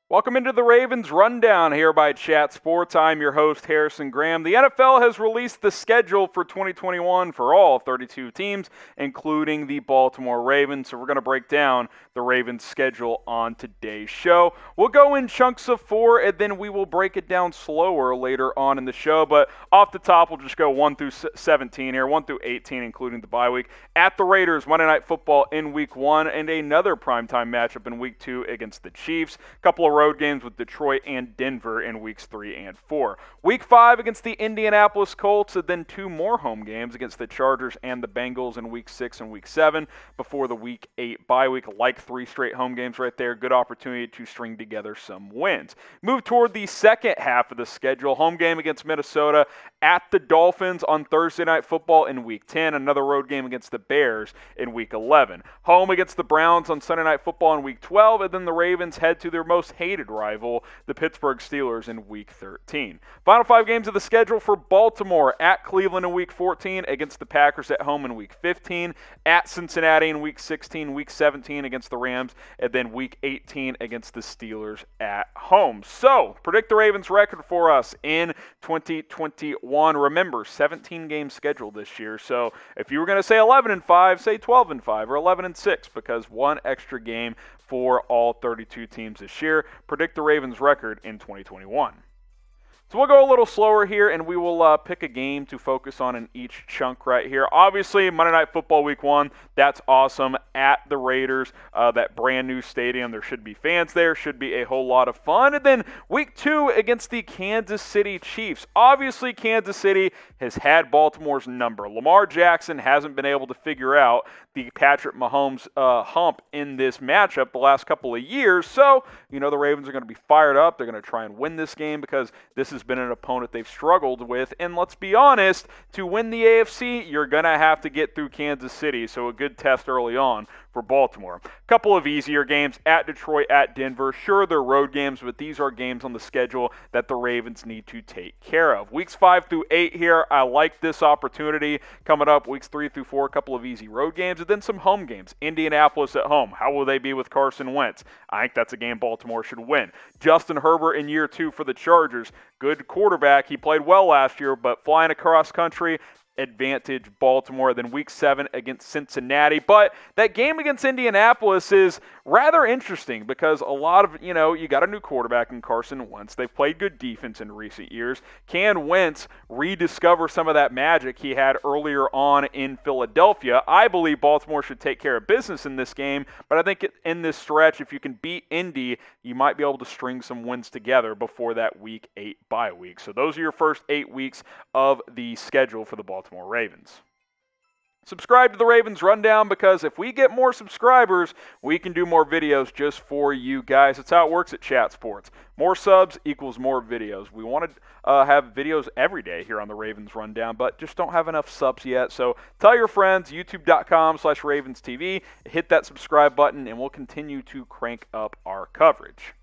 Welcome into the Ravens Rundown here by Chat Sports. I'm your host, Harrison Graham. The NFL has released the schedule for 2021 for all 32 teams, including the Baltimore Ravens. So we're going to break down the Ravens schedule on today's show. We'll go in chunks of 4, and then we will break it down slower later on in the show. But off the top, we'll just go 1 through 17 here, 1 through 18, including the bye week. At the Raiders, Monday Night Football in Week 1, and another primetime matchup in Week 2 against the Chiefs. A couple of road games with Detroit and Denver in weeks 3 and 4. Week 5 against the Indianapolis Colts, and then 2 more home games against the Chargers and the Bengals in Week 6 and Week 7 before the Week 8 bye week. Like 3 straight home games right there. Good opportunity to string together some wins. Move toward the second half of the schedule. Home game against Minnesota, at the Dolphins on Thursday Night Football in Week 10. Another road game against the Bears in Week 11. Home against the Browns on Sunday Night Football in Week 12, and then the Ravens head to their most hated rival, the Pittsburgh Steelers, in Week 13. Final 5 games of the schedule for Baltimore: at Cleveland in Week 14, against the Packers at home in Week 15, at Cincinnati in Week 16, Week 17 against the Rams, and then Week 18 against the Steelers at home. So, predict the Ravens record for us in 2021. Remember, 17-game schedule this year, so if you were going to say 11-5, say 12-5 or 11-6, because one extra game for all 32 teams this year. Predict the Ravens record in 2021. So we'll go a little slower here, and we will pick a game to focus on in each chunk right here. Obviously, Monday Night Football Week 1, that's awesome. At the Raiders, that brand new stadium. There should be fans there. Should be a whole lot of fun. And then Week 2 against the Kansas City Chiefs. Obviously, Kansas City has had Baltimore's number. Lamar Jackson hasn't been able to figure out the Patrick Mahomes hump in this matchup the last couple of years. So, the Ravens are going to be fired up. They're going to try and win this game because this has been an opponent they've struggled with. And let's be honest, to win the AFC, you're going to have to get through Kansas City. So a good test early on for Baltimore. A couple of easier games at Detroit, at Denver. Sure, they're road games, but these are games on the schedule that the Ravens need to take care of. Weeks 5 through 8 here, I like this opportunity. Coming up, weeks 3 through 4, a couple of easy road games, and then some home games. Indianapolis at home. How will they be with Carson Wentz? I think that's a game Baltimore should win. Justin Herbert in year 2 for the Chargers. Good quarterback. He played well last year, but flying across country, advantage Baltimore. Then week 7 against Cincinnati. But that game against Indianapolis is rather interesting because a lot of, you got a new quarterback in Carson Wentz. They've played good defense in recent years. Can Wentz rediscover some of that magic he had earlier on in Philadelphia? I believe Baltimore should take care of business in this game, but I think in this stretch, if you can beat Indy, you might be able to string some wins together before that week 8 bye week. So those are your first 8 weeks of the schedule for the Baltimore Ravens. Subscribe to the Ravens Rundown because if we get more subscribers, we can do more videos just for you guys. That's how it works at Chat Sports. More subs equals more videos. We want to have videos every day here on the Ravens Rundown, but just don't have enough subs yet. So tell your friends, youtube.com/RavensTV, hit that subscribe button, and we'll continue to crank up our coverage.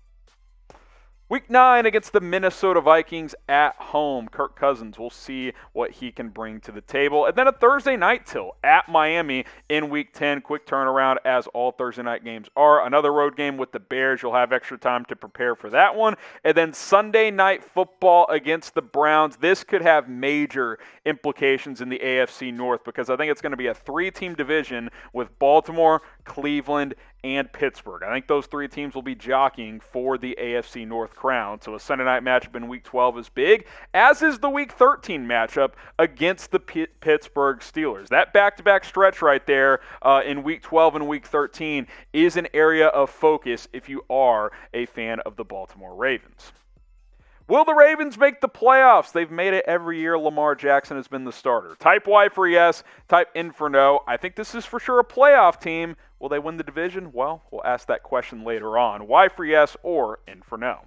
Week 9 against the Minnesota Vikings at home. Kirk Cousins, we'll see what he can bring to the table. And then a Thursday night tilt at Miami in Week 10. Quick turnaround as all Thursday night games are. Another road game with the Bears. You'll have extra time to prepare for that one. And then Sunday night football against the Browns. This could have major implications in the AFC North because I think it's going to be a 3-team division with Baltimore, Cleveland, and Pittsburgh. I think those 3 teams will be jockeying for the AFC North crown. So a Sunday night matchup in Week 12 is big, as is the Week 13 matchup against the Pittsburgh Steelers. That back-to-back stretch right there in Week 12 and Week 13 is an area of focus if you are a fan of the Baltimore Ravens. Will the Ravens make the playoffs? They've made it every year. Lamar Jackson has been the starter. Type Y for yes, type N for no. I think this is for sure a playoff team. Will they win the division? Well, we'll ask that question later on. Y for yes or N for no.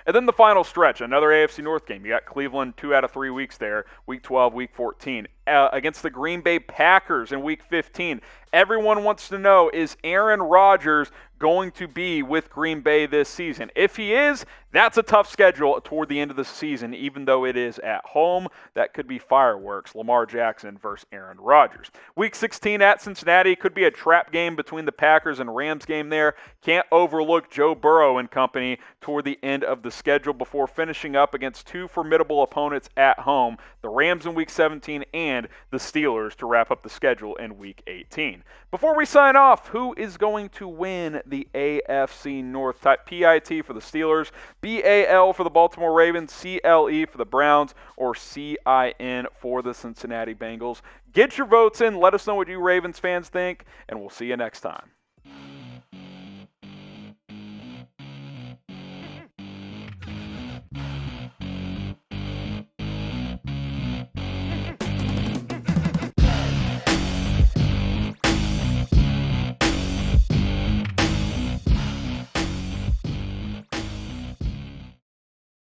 And then the final stretch, another AFC North game. You got Cleveland 2 out of 3 weeks there, Week 12, Week 14. against the Green Bay Packers in Week 15. Everyone wants to know, is Aaron Rodgers going to be with Green Bay this season? If he is, that's a tough schedule toward the end of the season, even though it is at home. That could be fireworks. Lamar Jackson versus Aaron Rodgers. Week 16 at Cincinnati could be a trap game between the Packers and Rams game there. Can't overlook Joe Burrow and company toward the end of the schedule before finishing up against two formidable opponents at home, the Rams in Week 17 and the Steelers to wrap up the schedule in Week 18. Before we sign off, who is going to win the AFC North? Type PIT for the Steelers, BAL for the Baltimore Ravens, CLE for the Browns, or CIN for the Cincinnati Bengals. Get your votes in. Let us know what you Ravens fans think, and we'll see you next time.